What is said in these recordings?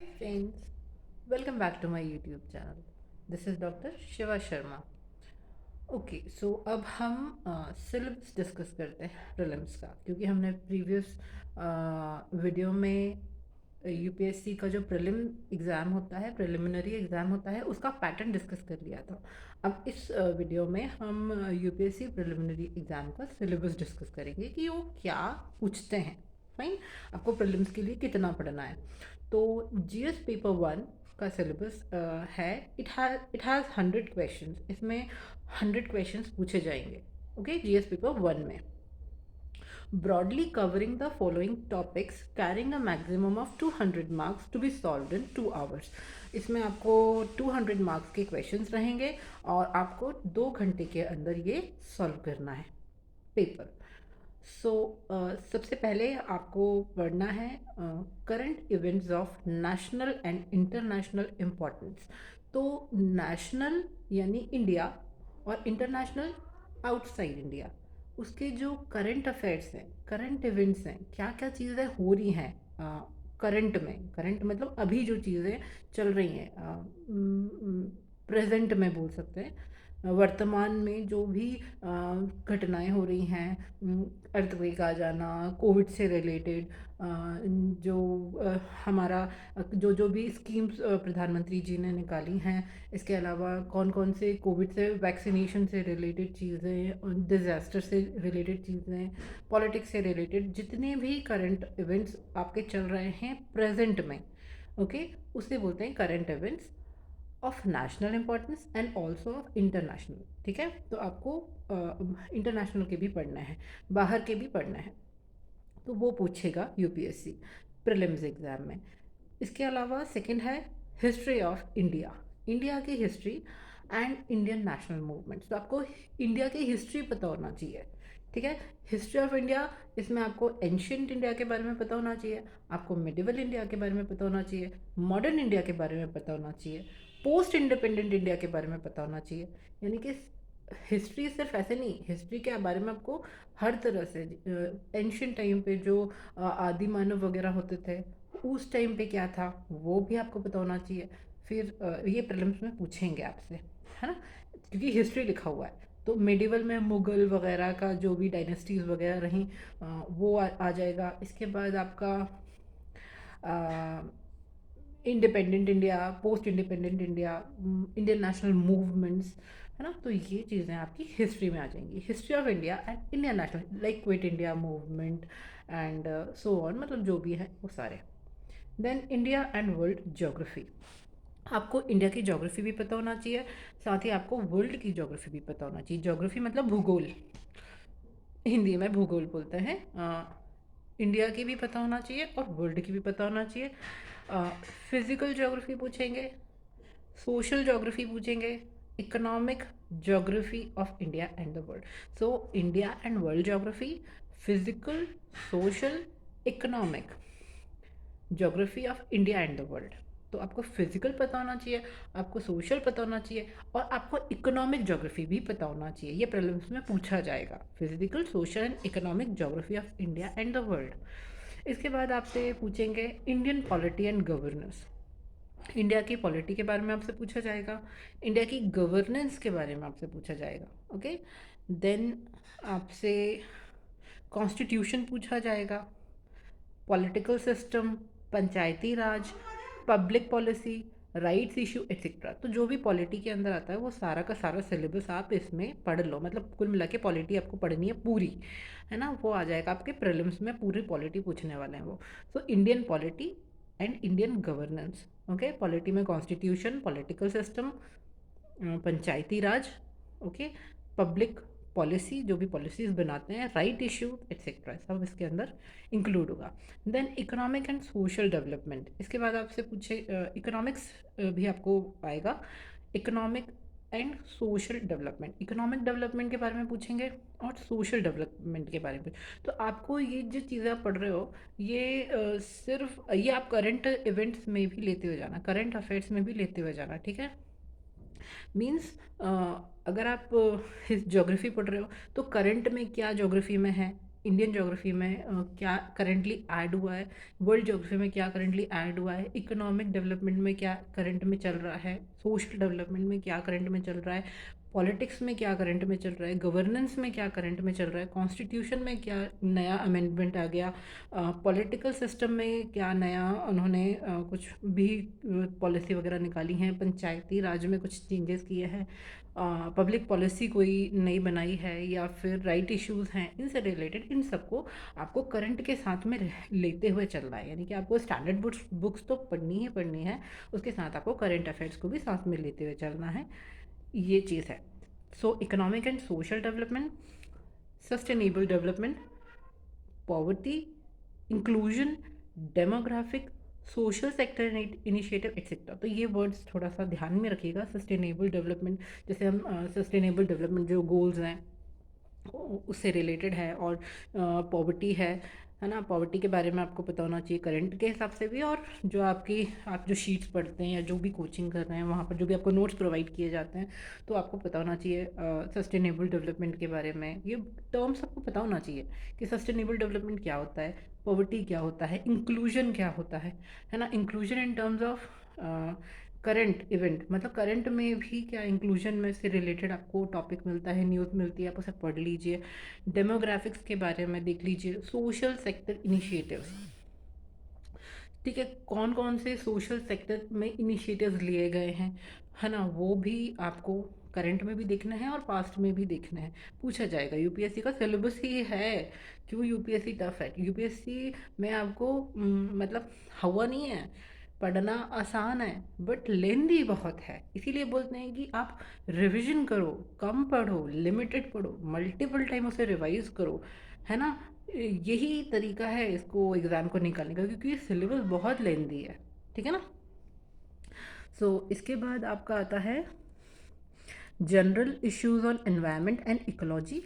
Friends, welcome back to my YouTube channel. This is Dr. Shiva Sharma. Okay so अब हम syllabus discuss करते हैं prelims का, क्योंकि हमने प्रीवियस वीडियो में यूपीएससी का जो प्रीलिम एग्ज़ाम होता है, प्रिलिमिनरी एग्ज़ाम होता है, उसका पैटर्न डिस्कस कर लिया था। अब इस वीडियो में हम यूपीएससी प्रिलिमिनरी एग्ज़ाम का सिलेबस डिस्कस करेंगे कि वो क्या पूछते हैं। फाइन, आपको प्रीलिम्स के लिए कितना पढ़ना है। तो जीएस पेपर वन का सिलेबस है, इट हैज़ 100 क्वेश्चंस। इसमें 100 क्वेश्चंस पूछे जाएंगे। ओके, जीएस पेपर वन में broadly covering the following topics carrying a maximum of 200 marks to be solved in 2 hours। इसमें आपको 200 मार्क्स के क्वेश्चंस रहेंगे और आपको 2 घंटे के अंदर ये सॉल्व करना है पेपर। सो सबसे पहले आपको पढ़ना है current events of national and international importance. तो नेशनल यानी इंडिया और इंटरनेशनल आउटसाइड इंडिया, उसके जो करंट अफेयर्स हैं, करंट इवेंट्स हैं, क्या क्या चीज़ें हो रही हैं करंट में। करंट मतलब अभी जो चीज़ें चल रही हैं, प्रेजेंट में बोल सकते हैं। वर्तमान में जो भी घटनाएं हो रही हैं, अर्थक्वेक आ जाना, कोविड से रिलेटेड, जो हमारा जो जो भी स्कीम्स प्रधानमंत्री जी ने निकाली हैं, इसके अलावा कौन कौन से कोविड से वैक्सीनेशन से रिलेटेड चीज़ें, डिज़ास्टर से रिलेटेड चीज़ें, पॉलिटिक्स से रिलेटेड जितने भी करंट इवेंट्स आपके चल रहे हैं प्रेजेंट में, ओके, उसे बोलते हैं current events of national importance and also of international. ठीक है, तो आपको इंटरनेशनल के भी पढ़ना है, बाहर के भी पढ़ना है, तो वो पूछेगा यूपीएससी प्रीलिम्स एग्ज़ाम में। इसके अलावा सेकंड है हिस्ट्री ऑफ इंडिया, इंडिया की history and Indian national movements. तो आपको इंडिया की हिस्ट्री पता होना चाहिए। ठीक है, हिस्ट्री ऑफ इंडिया, इसमें आपको एंशियंट इंडिया के बारे में पता होना चाहिए, आपको मिडिवल इंडिया के बारे में पता होना चाहिए, मॉडर्न इंडिया के बारे में पता होना चाहिए, पोस्ट इंडिपेंडेंट इंडिया के बारे में पता होना चाहिए। यानी कि हिस्ट्री सिर्फ ऐसे नहीं, हिस्ट्री के बारे में आपको हर तरह से, एंशियंट टाइम पे जो आदि मानव वगैरह होते थे, उस टाइम पे क्या था वो भी आपको पता होना चाहिए। फिर ये प्रीलिम्स में पूछेंगे आपसे, है ना, क्योंकि हिस्ट्री लिखा हुआ है। तो मिडिवल में मुगल वगैरह का जो भी डायनेस्टीज़ वगैरह रहीं, वो आ जाएगा। इसके बाद आपका independent India, post independent India, Indian national movements, है ना। तो ये चीज़ें आपकी हिस्ट्री में आ जाएंगी, history of India and Indian national, like quit India movement and so on, मतलब जो भी है वो सारे। Then India and world geography, आपको इंडिया की ज्योग्राफी भी पता होना चाहिए, साथ ही आपको वर्ल्ड की ज्योग्राफी भी पता होना चाहिए। ज्योग्राफी मतलब भूगोल, हिंदी में भूगोल बोलते हैं। इंडिया की भी पता होना चाहिए और वर्ल्ड की भी पता होना चाहिए। फिजिकल ज्योग्राफी पूछेंगे, सोशल ज्योग्राफी पूछेंगे, economic geography of India and the world. So India and world geography, physical, social, economic geography of India and the world. तो आपको फिजिकल पता होना चाहिए, आपको सोशल पता होना चाहिए और आपको इकोनॉमिक ज्योग्राफी भी पता होना चाहिए। ये प्रीलिम्स में पूछा जाएगा, physical, social and economic geography of India and the world. इसके बाद आपसे पूछेंगे Indian polity and governance, India की पॉलिटी के बारे में आपसे पूछा जाएगा, इंडिया की गवर्नेंस के बारे में आपसे पूछा जाएगा। ओके, देन आपसे कॉन्स्टिट्यूशन पूछा जाएगा, political system, panchayati raj, public policy, rights issue etcetera. तो जो भी पॉलिटी के अंदर आता है वो सारा का सारा सिलेबस आप इसमें पढ़ लो, मतलब कुल मिला के पॉलिटी आपको पढ़नी है पूरी, है ना। वो आ जाएगा आपके प्रीलिम्स में, पूरी पॉलिटी पूछने वाले हैं वो। So Indian polity and Indian governance. Okay, polity में कॉन्स्टिट्यूशन, पॉलिटिकल सिस्टम, पंचायती राज, ओके, पब्लिक पॉलिसी, जो भी पॉलिसीज़ बनाते हैं, राइट इशू एक्सेट्रा, सब इसके अंदर इंक्लूड होगा। Then economic and social development, इसके बाद आपसे पूछे इकोनॉमिक्स भी आपको आएगा, economic and social development, economic development के बारे में पूछेंगे और सोशल डेवलपमेंट के बारे में। तो आपको ये जो चीज़ें आप पढ़ रहे हो, ये सिर्फ ये आप करंट इवेंट्स में भी लेते हुए जाना, करंट अफेयर्स में भी लेते हुए जाना। ठीक है, मीन्स अगर आप ज्योग्राफी पढ़ रहे हो तो करंट में क्या ज्योग्राफी में है, इंडियन ज्योग्राफी में क्या करंटली ऐड हुआ है, वर्ल्ड ज्योग्राफी में क्या करंटली ऐड हुआ है, इकोनॉमिक डेवलपमेंट में क्या करंट में चल रहा है, सोशल डेवलपमेंट में क्या करंट में चल रहा है, पॉलिटिक्स में क्या करंट में चल रहा है, गवर्नेंस में क्या करंट में चल रहा है, कॉन्स्टिट्यूशन में क्या नया अमेंडमेंट आ गया, पॉलिटिकल सिस्टम में क्या नया उन्होंने कुछ भी पॉलिसी वगैरह निकाली हैं, पंचायती राज में कुछ चेंजेस किए हैं, पब्लिक पॉलिसी कोई नई बनाई है, या फिर राइट इश्यूज़ हैं, इनसे रिलेटेड इन सबको आपको करंट के साथ में लेते हुए चलना है। यानी कि आपको स्टैंडर्ड बुक्स तो पढ़नी ही पढ़नी है, उसके साथ आपको करंट अफेयर्स को भी साथ में लेते हुए चलना है, ये चीज़ है। सो economic and social development, sustainable development, poverty, inclusion, demographic, social sector initiative etcetera. तो ये वर्ड्स थोड़ा सा ध्यान में रखिएगा। सस्टेनेबल डेवलपमेंट, जैसे हम सस्टेनेबल डेवलपमेंट जो गोल्स हैं उससे रिलेटेड है, और पॉवर्टी है ना, पॉवर्टी के बारे में आपको पता होना चाहिए करंट के हिसाब से भी, और जो आप जो शीट्स पढ़ते हैं या जो भी कोचिंग कर रहे हैं वहाँ पर जो भी आपको नोट्स प्रोवाइड किए जाते हैं, तो आपको पता होना चाहिए सस्टेनेबल डेवलपमेंट के बारे में। ये टर्म्स आपको पता होना चाहिए कि सस्टेनेबल डेवलपमेंट क्या होता है, पॉवर्टी क्या होता है, इंक्लूजन क्या होता है ना। Inclusion in terms of current event, मतलब करंट में भी क्या इंक्लूजन में से रिलेटेड आपको टॉपिक मिलता है, न्यूज़ मिलती है, आप उसे पढ़ लीजिए। डेमोग्राफिक्स के बारे में देख लीजिए। सोशल सेक्टर इनिशिएटिव्स, ठीक है, कौन कौन से सोशल सेक्टर में इनिशिएटिव्स लिए गए हैं, है ना, वो भी आपको करंट में भी देखना है और पास्ट में भी देखना है, पूछा जाएगा। यूपीएससी का सिलेबस ही है, क्यों यूपीएससी टफ है, यूपीएससी में आपको मतलब हवा नहीं है, पढ़ना आसान है बट लेंदी बहुत है, इसीलिए बोलते हैं कि आप रिवीजन करो, कम पढ़ो, लिमिटेड पढ़ो, मल्टीपल टाइम उसे रिवाइज करो, है ना। यही तरीका है इसको एग्ज़ाम को निकालने का, क्योंकि सिलेबस बहुत लेंदी है, ठीक है ना। इसके बाद आपका आता है general issues on environment and ecology,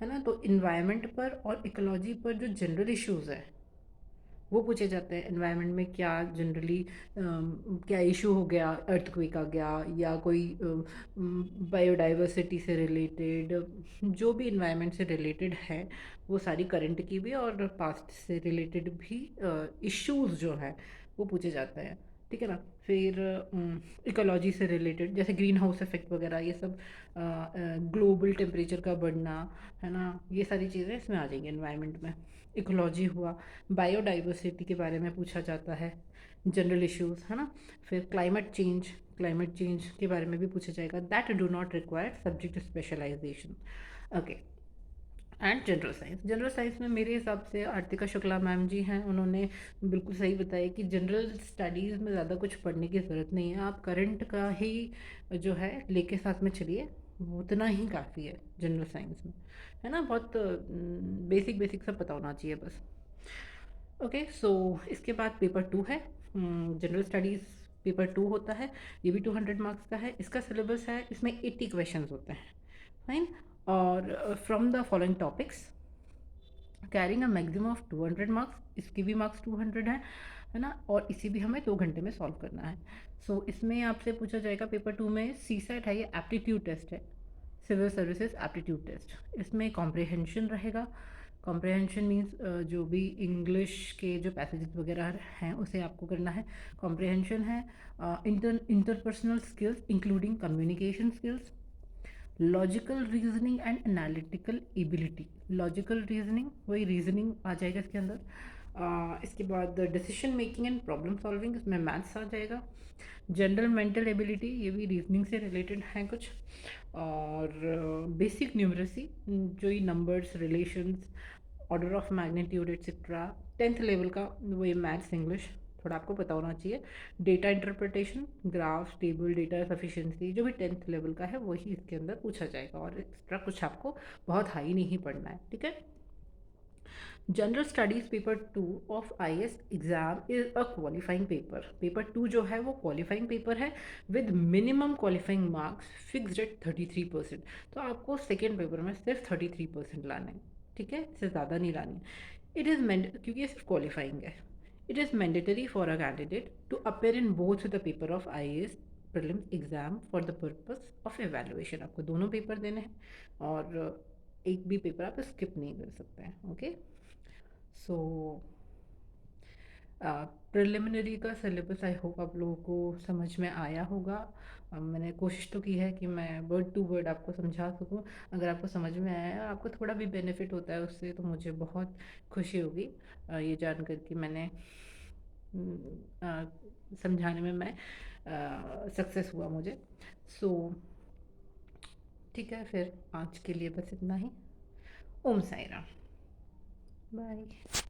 है ना। तो इन्वायरमेंट पर और इकोलॉजी पर जो जनरल इश्यूज़ है वो पूछे जाते हैं। एनवायरनमेंट में क्या जनरली क्या इशू हो गया, अर्थक्वेक आ गया, या कोई बायोडाइवर्सिटी से रिलेटेड, जो भी इन्वायरमेंट से रिलेटेड है वो सारी करंट की भी और पास्ट से रिलेटेड भी इश्यूज जो है वो पूछे जाते हैं, ठीक है ना। फिर इकोलॉजी से रिलेटेड जैसे ग्रीन हाउस इफेक्ट वगैरह, ये सब ग्लोबल टेम्परेचर का बढ़ना, है ना, ये सारी चीज़ें इसमें आ जाएंगी एनवायरनमेंट में। इकोलॉजी हुआ, बायोडाइवर्सिटी के बारे में पूछा जाता है, जनरल इश्यूज, है ना। फिर क्लाइमेट चेंज के बारे में भी पूछा जाएगा, that do not require subject specialisation, okay. And general science में मेरे हिसाब से आर्तिका शुक्ला मैम जी हैं, उन्होंने बिल्कुल सही बताया कि जनरल स्टडीज़ में ज़्यादा कुछ पढ़ने की ज़रूरत नहीं है, आप करंट का ही जो है लेके साथ में चलिए, उतना ही काफ़ी है जनरल साइंस में, है ना। बहुत बेसिक बेसिक सब पता होना चाहिए बस, ओके। इसके बाद पेपर 2 है, जनरल स्टडीज़ पेपर 2 होता है, ये भी 200 मार्क्स का है। इसका सिलेबस है, इसमें 80 क्वेश्चंस होते हैं, फाइन। और from the following topics carrying a maximum of 200 marks, इसकी भी मार्क्स 200 है ना, और इसी भी हमें 2 घंटे में सॉल्व करना है। इसमें आपसे पूछा जाएगा पेपर 2 में, सी सेट है, ये एप्टीट्यूड टेस्ट है, सिविल सर्विसेज एप्टीट्यूड टेस्ट। इसमें कॉम्प्रिहेंशन रहेगा। कॉम्प्रिहेंशन मीन्स जो भी इंग्लिश के जो पैसेजेस वगैरह हैं उसे आपको करना है, कॉम्प्रिहेंशन है। Interpersonal skills including communication skills, logical reasoning and analytical ability, logical reasoning वही रीजनिंग आ जाएगा इसके अंदर। इसके बाद decision making and problem solving, इसमें मैथ्स आ जाएगा। जनरल मेंटल एबिलिटी, ये भी रीजनिंग से रिलेटेड है कुछ। और बेसिक न्यूमरेसी, जो ये numbers, relations, order of magnitude etcetera, 10th level का वही मैथ्स इंग्लिश थोड़ा आपको पता होना चाहिए। Data interpretation, graph, table, data sufficiency, जो भी 10th लेवल का है वही इसके अंदर पूछा जाएगा, और एक्स्ट्रा कुछ आपको बहुत हाई नहीं पढ़ना है, ठीक है। General studies paper 2 of IAS exam is a qualifying paper, paper 2 जो है वो क्वालिफाइंग पेपर है with minimum qualifying marks fixed at 33%। तो आपको सेकेंड पेपर में सिर्फ 33% लाने हैं, ठीक है, इससे ज़्यादा नहीं लानी है। इट इज़ क्योंकि ये सिर्फ क्वालिफाइंग है, it is mandatory for a candidate to appear in both the paper of IAS prelims exam for the purpose of evaluation. आपको दोनों पेपर देने हैं, और एक भी पेपर आप स्किप नहीं कर सकते हैं। ओके, सो प्रिलिमिनरी का सिलेबस आई होप आप लोगों को समझ में आया होगा। मैंने कोशिश तो की है कि मैं वर्ड टू वर्ड आपको समझा सकूं। अगर आपको समझ में आया, आपको थोड़ा भी बेनिफिट होता है उससे, तो मुझे बहुत खुशी होगी। ये जानकर कि मैंने समझाने में मैं सक्सेस हुआ मुझे। सो ठीक है, फिर आज के लिए बस इतना ही। ओम साई राम। बाय।